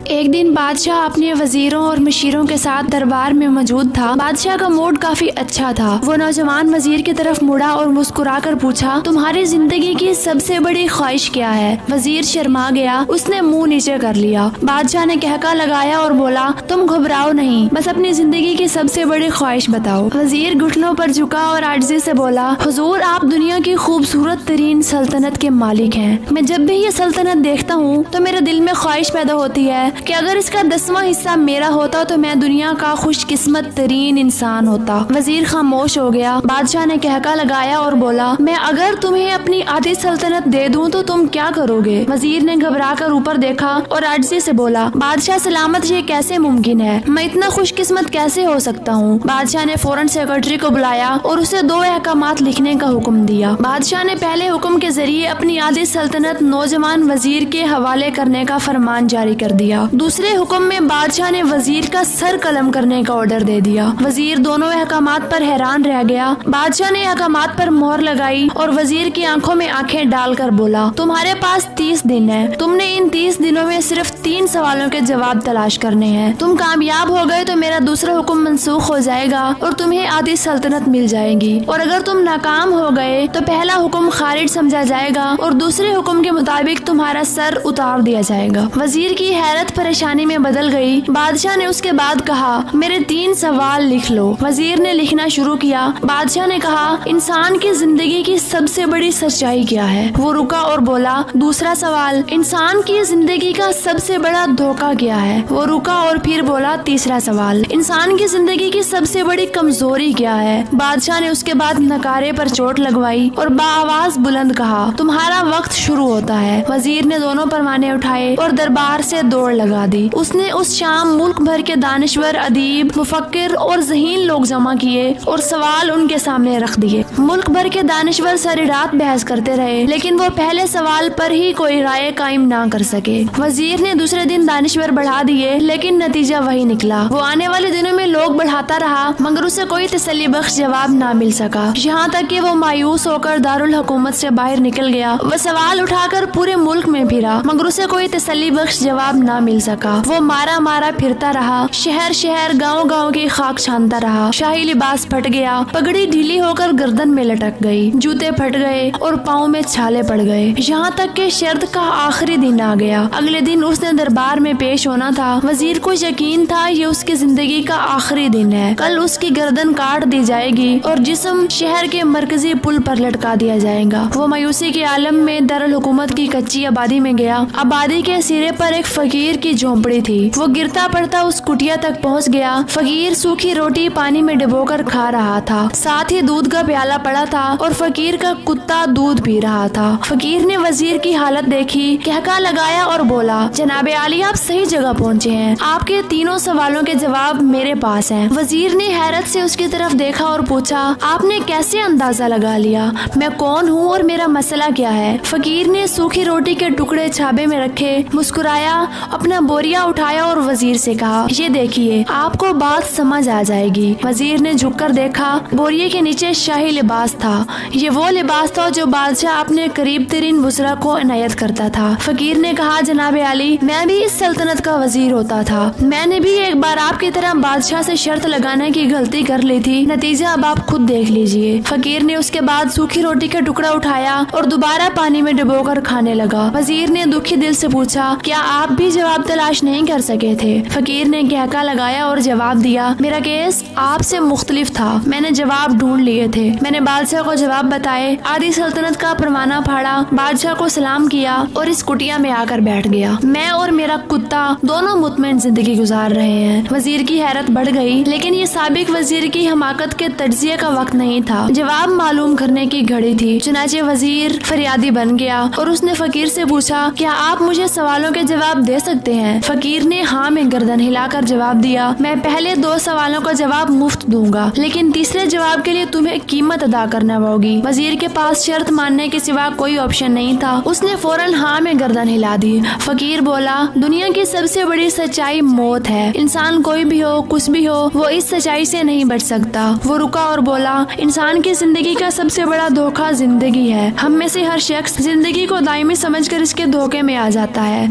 ایک دن بادشاہ اپنے وزیروں اور مشیروں کے ساتھ دربار میں موجود تھا۔ بادشاہ کا موڈ کافی اچھا تھا۔ وہ نوجوان وزیر کی طرف مڑا اور مسکرا کر پوچھا، تمہاری زندگی کی سب سے بڑی خواہش کیا ہے؟ وزیر شرما گیا، اس نے منہ نیچے کر لیا۔ بادشاہ نے کہکا لگایا اور بولا، تم گھبراؤ نہیں، بس اپنی زندگی کی سب سے بڑی خواہش بتاؤ۔ وزیر گھٹنوں پر جھکا اور عاجزی سے بولا، حضور آپ دنیا کی خوبصورت ترین سلطنت کے مالک ہیں۔ میں جب بھی یہ سلطنت دیکھتا ہوں تو میرے دل میں خواہش پیدا ہوتی ہے کہ اگر اس کا 10واں حصہ میرا ہوتا تو میں دنیا کا خوش قسمت ترین انسان ہوتا۔ وزیر خاموش ہو گیا۔ بادشاہ نے کہکا لگایا اور بولا، میں اگر تمہیں اپنی آدھی سلطنت دے دوں تو تم کیا کرو گے؟ وزیر نے گھبرا کر اوپر دیکھا اور عاجزی سے بولا، بادشاہ سلامت، یہ کیسے ممکن ہے؟ میں اتنا خوش قسمت کیسے ہو سکتا ہوں؟ بادشاہ نے فوراً سیکرٹری کو بلایا اور اسے 2 احکامات لکھنے کا حکم دیا۔ بادشاہ نے پہلے حکم کے ذریعے اپنی آدھی سلطنت نوجوان وزیر کے حوالے کرنے کا فرمان جاری کر دیا۔ دوسرے حکم میں بادشاہ نے وزیر کا سر قلم کرنے کا آرڈر دے دیا۔ وزیر دونوں احکامات پر حیران رہ گیا۔ بادشاہ نے احکامات پر مہر لگائی اور وزیر کی آنکھوں میں آنکھیں ڈال کر بولا، تمہارے پاس 30 دن ہے۔ تم نے ان 30 دنوں میں صرف 3 سوالوں کے جواب تلاش کرنے ہیں۔ تم کامیاب ہو گئے تو میرا دوسرا حکم منسوخ ہو جائے گا اور تمہیں آدھی سلطنت مل جائے گی، اور اگر تم ناکام ہو گئے تو پہلا حکم خارج سمجھا جائے گا اور دوسرے حکم کے مطابق تمہارا سر اتار دیا جائے گا۔ وزیر کی حیرت پریشانی میں بدل گئی۔ بادشاہ نے اس کے بعد کہا، میرے 3 سوال لکھ لو۔ وزیر نے لکھنا شروع کیا۔ بادشاہ نے کہا، انسان کی زندگی کی سب سے بڑی سچائی کیا ہے؟ وہ رکا اور بولا، دوسرا سوال، انسان کی زندگی کا سب سے بڑا دھوکہ کیا ہے؟ وہ رکا اور پھر بولا، تیسرا سوال، انسان کی زندگی کی سب سے بڑی کمزوری کیا ہے؟ بادشاہ نے اس کے بعد نکارے پر چوٹ لگوائی اور بآواز بلند کہا، تمہارا وقت شروع ہوتا ہے۔ وزیر نے دونوں پروانے اٹھائے اور دربار سے دوڑ لگا دی۔ اس نے اس شام ملک بھر کے دانشور، ادیب، مفکر اور ذہین لوگ جمع کیے اور سوال ان کے سامنے رکھ دیے۔ ملک بھر کے دانشور ساری رات بحث کرتے رہے، لیکن وہ پہلے سوال پر ہی کوئی رائے قائم نہ کر سکے۔ وزیر نے دوسرے دن دانشور بڑھا دیے، لیکن نتیجہ وہی نکلا۔ وہ آنے والے دنوں میں لوگ بڑھاتا رہا، مگر اسے کوئی تسلی بخش جواب نہ مل سکا، یہاں تک کہ وہ مایوس ہو کر دارالحکومت سے باہر نکل گیا۔ وہ سوال اٹھا کر پورے ملک میں پھرا، مگر اسے کوئی تسلی بخش جواب نہ مل سکا۔ وہ مارا پھرتا رہا، شہر شہر، گاؤں گاؤں کی خاک چھانتا رہا۔ شاہی لباس پھٹ گیا، پگڑی ڈھیلی ہو کر گردن میں لٹک گئی، جوتے پھٹ گئے اور پاؤں میں چھالے پڑ گئے، یہاں تک کہ شرد کا آخری دن آ گیا۔ اگلے دن اس نے دربار میں پیش ہونا تھا۔ وزیر کو یقین تھا یہ اس کی زندگی کا آخری دن ہے، کل اس کی گردن کاٹ دی جائے گی اور جسم شہر کے مرکزی پل پر لٹکا دیا جائے گا۔ وہ مایوسی کے عالم میں دارالحکومت کی کچی آبادی میں گیا۔ آبادی کے سرے پر ایک فقیر کی جھونپڑی تھی۔ وہ گرتا پڑتا اس کٹیا تک پہنچ گیا۔ فقیر سوکھی روٹی پانی میں ڈبو کر کھا رہا تھا، ساتھ ہی دودھ کا پیالہ پڑا تھا اور فقیر کا کتا دودھ پی رہا تھا۔ فقیر نے وزیر کی حالت دیکھی، کہکا لگایا اور بولا، جناب عالی، آپ صحیح جگہ پہنچے ہیں، آپ کے 3 سوالوں کے جواب میرے پاس ہیں۔ وزیر نے حیرت سے اس کی طرف دیکھا اور پوچھا، آپ نے کیسے اندازہ لگا لیا میں کون ہوں اور میرا مسئلہ کیا ہے؟ فقیر نے سوکھی روٹی کے ٹکڑے چھابے میں رکھے، مسکرایا، اپنا بوریا اٹھایا اور وزیر سے کہا، یہ دیکھیے، آپ کو بات سمجھ آ جائے گی۔ وزیر نے جھک کر دیکھا، بوریے کے نیچے شاہی لباس تھا۔ یہ وہ لباس تھا جو بادشاہ اپنے قریب ترین وزراء کو عنایت کرتا تھا۔ فقیر نے کہا، جناب عالی، میں بھی اس سلطنت کا وزیر ہوتا تھا، میں نے بھی ایک بار آپ کی طرح بادشاہ سے شرط لگانے کی غلطی کر لی تھی، نتیجہ اب آپ خود دیکھ لیجئے۔ فقیر نے اس کے بعد سوکھی روٹی کا ٹکڑا اٹھایا اور دوبارہ پانی میں ڈبو کر کھانے لگا۔ وزیر نے دکھی دل سے پوچھا، کیا آپ بھی جواب تلاش نہیں کر سکے تھے؟ فقیر نے کہکا لگایا اور جواب دیا، میرا کیس آپ سے مختلف تھا، میں نے جواب ڈھونڈ لیے تھے، میں نے بادشاہ کو جواب بتائے، آدھی سلطنت کا پروانہ پھاڑا، بادشاہ کو سلام کیا اور اس کٹیا میں آ کر بیٹھ گیا۔ میں اور میرا کتا دونوں مطمئن زندگی گزار رہے ہیں۔ وزیر کی حیرت بڑھ گئی، لیکن یہ سابق وزیر کی حماقت کے تجزیے کا وقت نہیں تھا، جواب معلوم کرنے کی گھڑی تھی۔ چنانچہ وزیر فریادی بن گیا اور اس نے فقیر سے پوچھا، کیا آپ مجھے سوالوں کے جواب دے سکتے ہیں؟ فقیر نے ہاں میں گردن ہلا کر جواب دیا، میں پہلے 2 سوالوں کا جواب مفت دوں گا، لیکن تیسرے جواب کے لیے تمہیں قیمت ادا کرنا ہوگی۔ وزیر کے پاس شرط ماننے کے سوا کوئی آپشن نہیں تھا، اس نے فوراً ہاں میں گردن ہلا دی۔ فقیر بولا، دنیا کی سب سے بڑی سچائی موت ہے، انسان کوئی بھی ہو، کچھ بھی ہو، وہ اس سچائی سے نہیں بچ سکتا۔ وہ رکا اور بولا، انسان کی زندگی کا سب سے بڑا دھوکہ زندگی ہے، ہم میں سے ہر شخص زندگی کو دائمی سمجھ کر اس کے دھوکے میں آ جاتا ہے۔